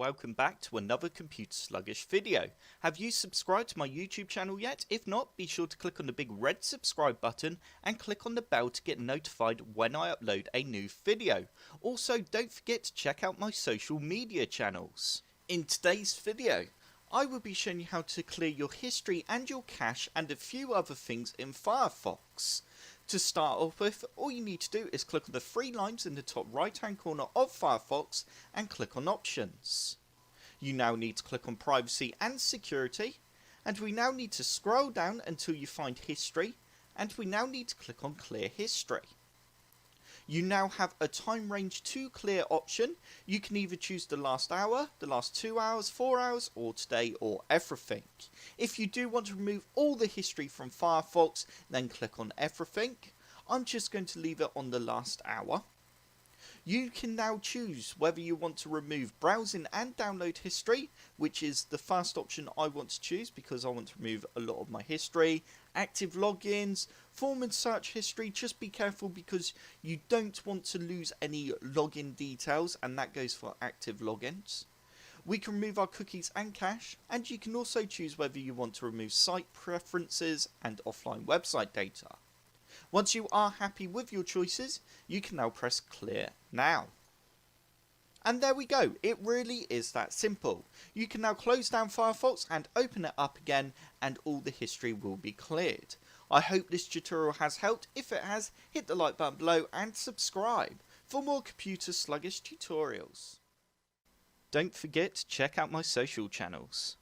welcome back to another computer sluggish video. Have you subscribed to my YouTube channel yet? If not, be sure to click on the big red subscribe button and click on the bell to get notified when I upload a new video. Also, don't forget to check out my social media channels. In today's video, I will be showing you how to clear your history and your cache and a few other things in Firefox. To start off with, all you need to do is click on the three lines in the top right hand corner of Firefox and click on Options. You now need to click on Privacy and Security, and we now need to scroll down until you find History, and we now need to click on Clear History. You now have a time range to clear option. You can either choose the last hour, the last 2 hours, 4 hours, or today, or everything. If you do want to remove all the history from Firefox, then click on everything. I'm just going to leave it on the last hour. You can now choose whether you want to remove browsing and download history, which is the first option I want to choose because I want to remove a lot of my history. Active logins, form and search history, just be careful because you don't want to lose any login details, and that goes for active logins. We can remove our cookies and cache, and you can also choose whether you want to remove site preferences and offline website data. Once you are happy with your choices, you can now press Clear Now. And there we go, it really is that simple. You can now close down Firefox and open it up again, and all the history will be cleared. I hope this tutorial has helped. If it has, hit the like button below and subscribe for more computer sluggish tutorials. Don't forget to check out my social channels.